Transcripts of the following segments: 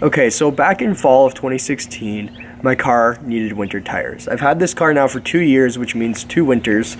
Okay, so back in fall of 2016, my car needed winter tires. I've had this car now for 2 years, which means 2 winters.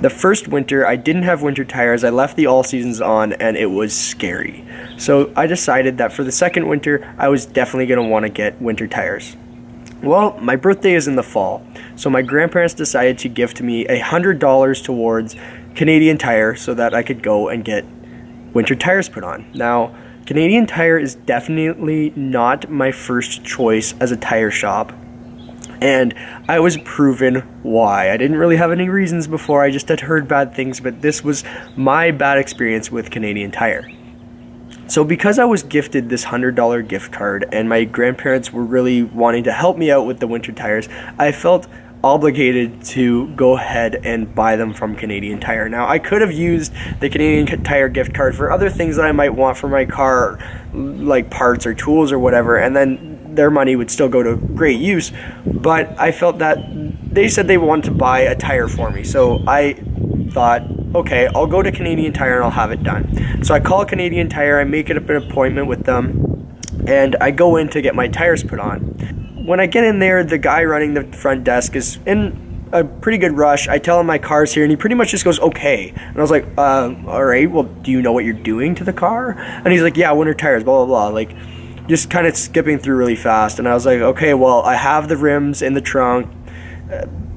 The first winter, I didn't have winter tires. I left the all seasons on and it was scary. So I decided that for the second winter, I was definitely gonna wanna get winter tires. Well, my birthday is in the fall, so my grandparents decided to gift me $100 towards Canadian Tire so that I could go and get winter tires put on. Now, Canadian Tire is definitely not my first choice as a tire shop, and I was proven why. I didn't really have any reasons before, I just had heard bad things, but this was my bad experience with Canadian Tire. So because I was gifted this $100 gift card and my grandparents were really wanting to help me out with the winter tires, I felt obligated to go ahead and buy them from Canadian Tire. Now, I could have used the Canadian Tire gift card for other things that I might want for my car, like parts or tools or whatever, and then their money would still go to great use, but I felt that they said they wanted to buy a tire for me, so I thought, okay, I'll go to Canadian Tire and I'll have it done. So I call Canadian Tire, I make it up an appointment with them, and I go in to get my tires put on. When I get in there, the guy running the front desk is in a pretty good rush. I tell him my car's here, and he pretty much just goes, okay. And I was like, all right, well, do you know what you're doing to the car? And he's like, yeah, winter tires, blah, blah, blah. Like, just kind of skipping through really fast. And I was like, okay, well, I have the rims in the trunk.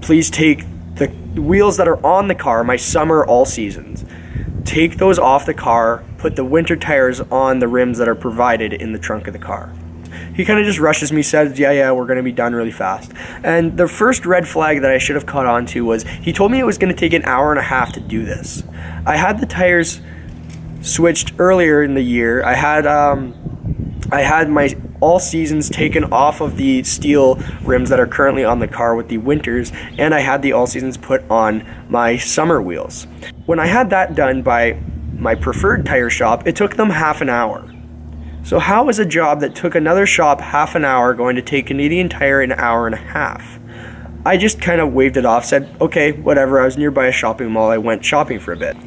Please take the wheels that are on the car, my summer all seasons. Take those off the car, put the winter tires on the rims that are provided in the trunk of the car. He kind of just rushes me, says, yeah, we're going to be done really fast. And the first red flag that I should have caught on to was he told me it was going to take an hour and a half to do this. I had the tires switched earlier in the year. I had my all seasons taken off of the steel rims that are currently on the car with the winters, and I had the all seasons put on my summer wheels. When I had that done by my preferred tire shop, it took them half an hour. So how is a job that took another shop half an hour going to take Canadian Tire an hour and a half? I just kind of waved it off, said, okay, whatever. I was nearby a shopping mall. I went shopping for a bit.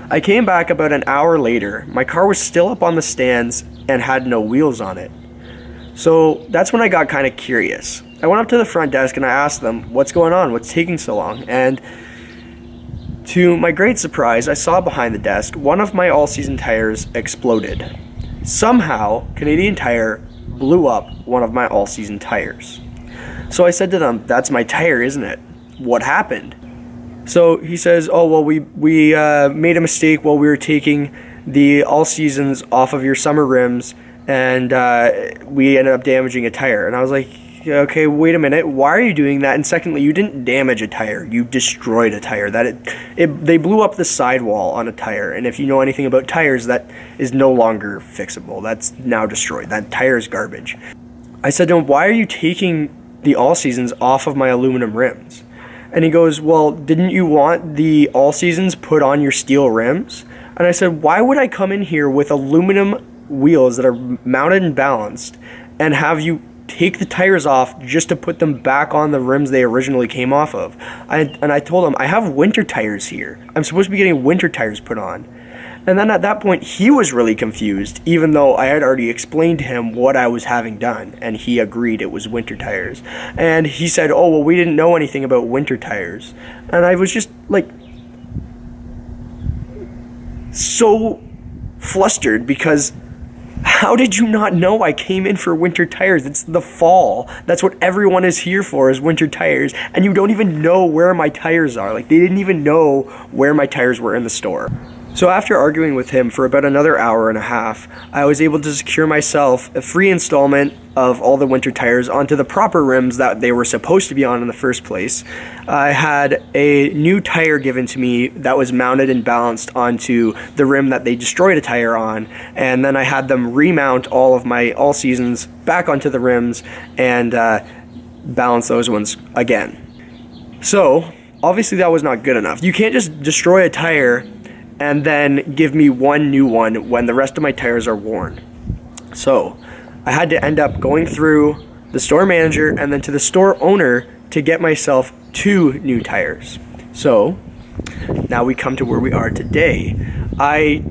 I came back about an hour later. My car was still up on the stands and had no wheels on it. So that's when I got kind of curious. I went up to the front desk and I asked them, what's going on? What's taking so long? And to my great surprise, I saw behind the desk one of my all-season tires exploded. Somehow, Canadian Tire blew up one of my all-season tires. So I said to them, that's my tire, isn't it? What happened? So he says, oh, well, we made a mistake while we were taking the all-seasons off of your summer rims, and we ended up damaging a tire. And I was like, okay, wait a minute, why are you doing that? And secondly, you didn't damage a tire, you destroyed a tire. They blew up the sidewall on a tire, and if you know anything about tires, that is no longer fixable. That's now destroyed. That tire is garbage. I said to him, why are you taking the all seasons off of my aluminum rims? And he goes, well, didn't you want the all seasons put on your steel rims? And I said, why would I come in here with aluminum wheels that are mounted and balanced and have you take the tires off just to put them back on the rims they originally came off of? And I told him, I have winter tires here. I'm supposed to be getting winter tires put on. And then at that point, he was really confused, even though I had already explained to him what I was having done, and he agreed it was winter tires. And he said, oh, well, we didn't know anything about winter tires. And I was just, like, so flustered because how did you not know I came in for winter tires? It's the fall. That's what everyone is here for, is winter tires. And you don't even know where my tires are. Like, they didn't even know where my tires were in the store. So after arguing with him for about another hour and a half, I was able to secure myself a free installment of all the winter tires onto the proper rims that they were supposed to be on in the first place. I had a new tire given to me that was mounted and balanced onto the rim that they destroyed a tire on, and then I had them remount all of my all seasons back onto the rims and balance those ones again. So obviously that was not good enough. You can't just destroy a tire and then give me one new one when the rest of my tires are worn. So I had to end up going through the store manager and then to the store owner to get myself 2 new tires. So now we come to where we are today. I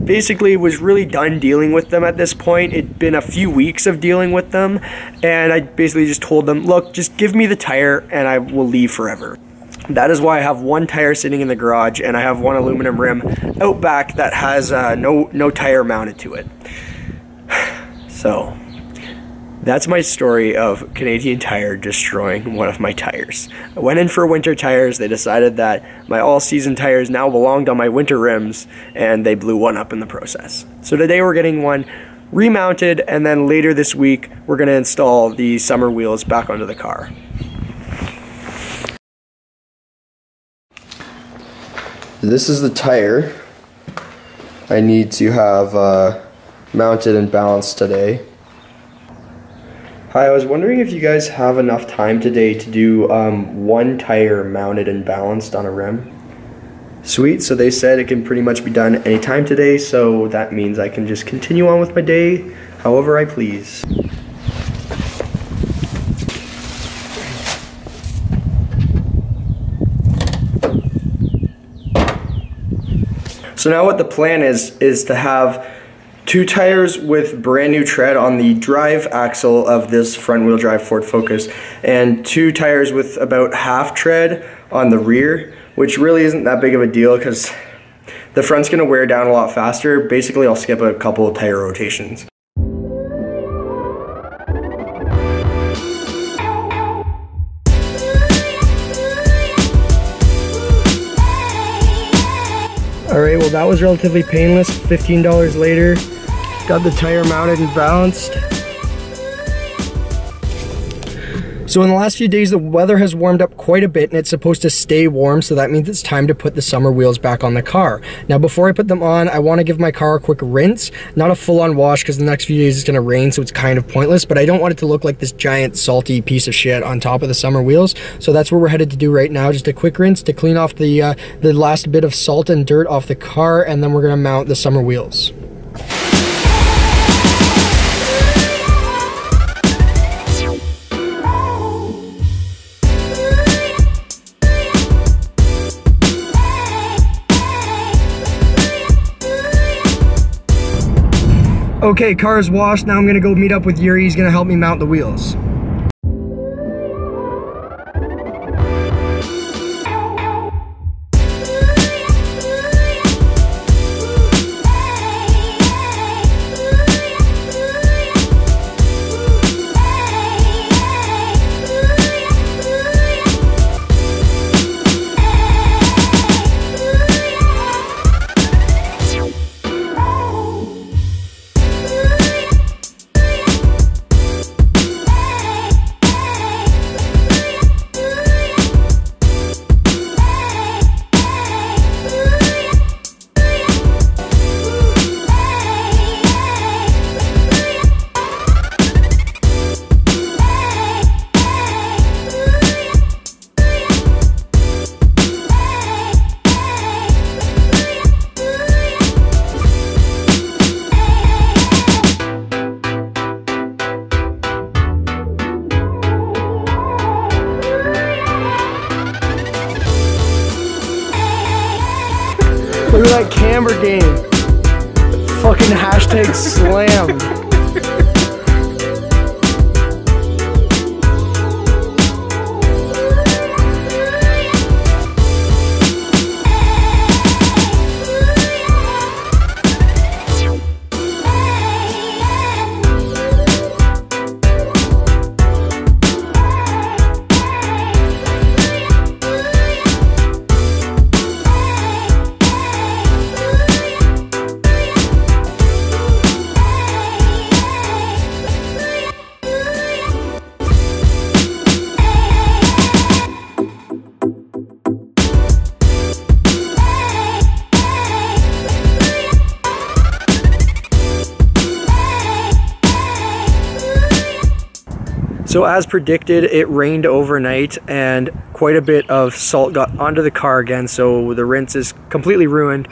basically was really done dealing with them at this point. It'd been a few weeks of dealing with them, and I basically just told them, look, just give me the tire and I will leave forever. That is why I have one tire sitting in the garage, and I have one aluminum rim out back that has no tire mounted to it. So that's my story of Canadian Tire destroying one of my tires. I went in for winter tires. They decided that my all-season tires now belonged on my winter rims, and they blew one up in the process. So today we're getting one remounted, and then later this week we're going to install the summer wheels back onto the car. This is the tire I need to have mounted and balanced today. Hi, I was wondering if you guys have enough time today to do one tire mounted and balanced on a rim. Sweet, so they said it can pretty much be done anytime today, so that means I can just continue on with my day however I please. So now what the plan is to have 2 tires with brand new tread on the drive axle of this front wheel drive Ford Focus, and 2 tires with about half tread on the rear, which really isn't that big of a deal because the front's going to wear down a lot faster. Basically, I'll skip a couple of tire rotations. Alright, well that was relatively painless. $15 later, got the tire mounted and balanced. So in the last few days, the weather has warmed up quite a bit and it's supposed to stay warm, so that means it's time to put the summer wheels back on the car. Now before I put them on, I want to give my car a quick rinse, not a full-on wash because the next few days it's going to rain, so it's kind of pointless, but I don't want it to look like this giant salty piece of shit on top of the summer wheels. So that's what we're headed to do right now, just a quick rinse to clean off the last bit of salt and dirt off the car, and then we're going to mount the summer wheels. Okay, car is washed. Now I'm gonna go meet up with Yuri. He's gonna help me mount the wheels. Look at that camber game. Fucking hashtag slam. So as predicted, it rained overnight and quite a bit of salt got onto the car again, so the rinse is completely ruined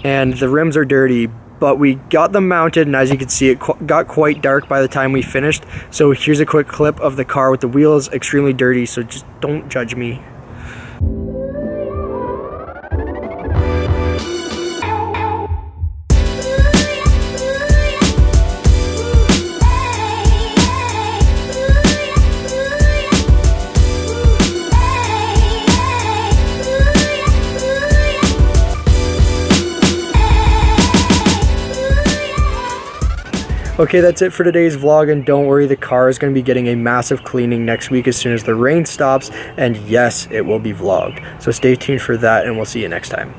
and the rims are dirty, but we got them mounted, and as you can see, it got quite dark by the time we finished. So here's a quick clip of the car with the wheels extremely dirty, so just don't judge me. Okay, that's it for today's vlog, and don't worry, the car is going to be getting a massive cleaning next week as soon as the rain stops, and yes, it will be vlogged. So stay tuned for that, and we'll see you next time.